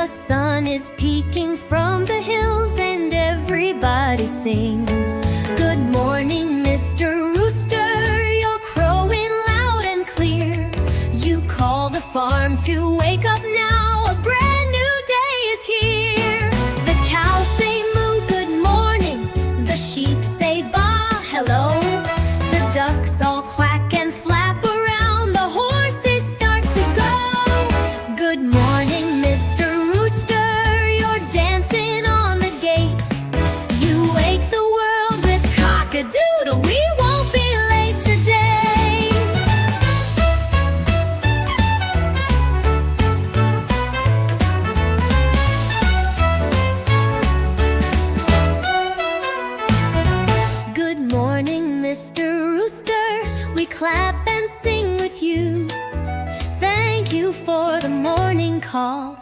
The sun is peeking from the hills and everybody sings. Good morning, Mr. Rooster, you're crowing loud and clear. You call the farm to wake up now, a brand new day is here. The cows say moo, good morning. The sheep say baa, hello. The ducks all quack and flap around. The horses start to go. Good morning, Mr. Rooster, you're dancing on the gate. You wake the world with cock-a-doodle, we won't be late today. Good morning, Mr. Rooster, we clap and sing with you. Thank you for the morning call.